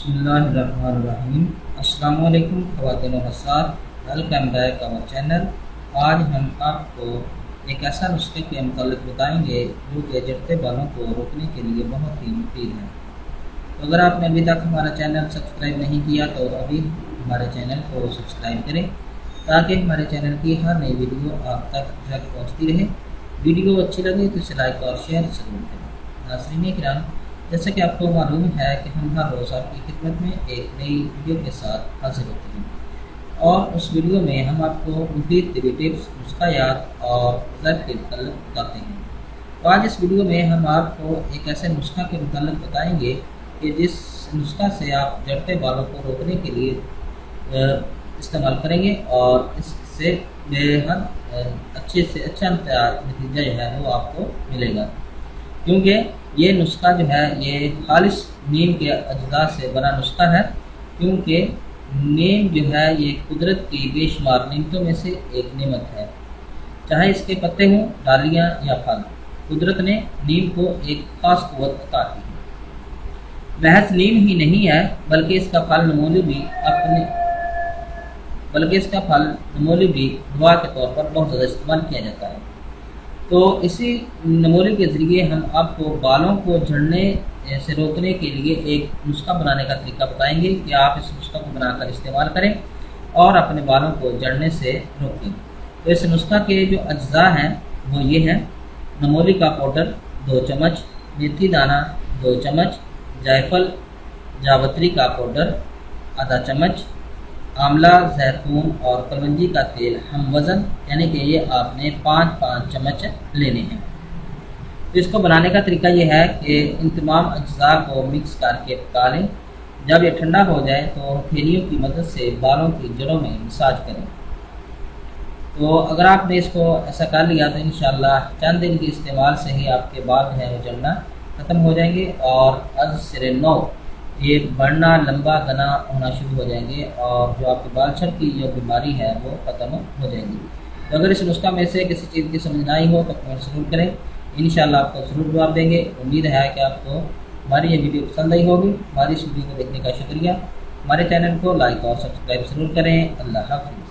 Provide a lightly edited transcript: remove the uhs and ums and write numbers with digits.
बिस्मिल्लाहिर्रहमानिर्रहीम। अस्सलाम वालेकुम ख़वातीन व हज़रात, वेलकम बैक आवर चैनल। आज हम आपको एक ऐसा नुस्खे के मुतालिक बताएंगे जो कि झड़ते बालों को रोकने के लिए बहुत ही मुफीद है। तो अगर आपने अभी तक हमारा चैनल सब्सक्राइब नहीं किया तो अभी हमारे चैनल को सब्सक्राइब करें ताकि हमारे चैनल की हर नई वीडियो आप तक पहुँचती रहे। वीडियो अच्छी लगे तो इसे लाइक और शेयर ज़रूर करें। नाज़रीन किराम, जैसा कि आपको मालूम है कि हम हर रोज़ आपकी खिदमत में एक नई वीडियो के साथ हाजिर होते हैं और उस वीडियो में हम आपको मुफीद टिप्स, नुस्खायात और ज़ैफ़ के मतलब बताते हैं। तो आज इस वीडियो में हम आपको एक ऐसे नुस्खा के मतलब बताएंगे कि जिस नुस्खा से आप झड़ते बालों को रोकने के लिए इस्तेमाल करेंगे और इससे बेहद अच्छे से अच्छा नतीजा जो है वो आपको मिलेगा, क्योंकि ये नुस्खा जो है ये खालिश नीम के अज्जा से बना नुस्खा है। क्योंकि नीम जो है ये कुदरत की बेशुमार नेमतों में से एक नेमत है। चाहे इसके पत्ते हों, डालियाँ या फल, कुदरत ने नीम को एक खास क़ुव्वत अता की है। महज नीम ही नहीं है बल्कि इसका फल नमोली भी दवा के तौर पर बहुत ज़्यादा इस्तेमाल किया जाता है। तो इसी नमूने के ज़रिए हम आपको बालों को झड़ने से रोकने के लिए एक नुस्खा बनाने का तरीका बताएंगे कि आप इस नुस्खा को बनाकर इस्तेमाल करें और अपने बालों को झड़ने से रोकें। तो इस नुस्खा के जो अज्जा हैं वो ये हैं: नमोली का पाउडर 2 चम्मच, मेथी दाना 2 चम्मच, जायफल जावित्री का पाउडर आधा चम्मच, आंवला, जैतून और कलवंजी का तेल हम वज़न, यानी कि ये आपने 5-5 चम्मच लेने हैं। तो इसको बनाने का तरीका ये है कि इन तमाम अज्जा को मिक्स करके पका लें। जब ये ठंडा हो जाए तो हथेलियों की मदद से बालों की जड़ों में मसाज करें। तो अगर आपने इसको ऐसा कर लिया तो इंशाअल्लाह चंद दिन के इस्तेमाल से ही आपके बाल जो है वो जलना ख़त्म हो जाएंगे और अज सिरे नौ ये बढ़ना, लंबा घना होना शुरू हो जाएंगे और जो आपके बाल छट की जो बीमारी है वो ख़त्म हो जाएगी। तो अगर इस नुस्खा में से किसी चीज़ की समझ ना आई हो तो कमेंट ज़रूर करें, इंशाअल्लाह आपको ज़रूर जवाब देंगे। उम्मीद है कि आपको हमारी ये वीडियो पसंद आई होगी। हमारी इस वीडियो को देखने का शुक्रिया। हमारे चैनल को लाइक और सब्सक्राइब ज़रूर करें। अल्लाह हाफ़िज़।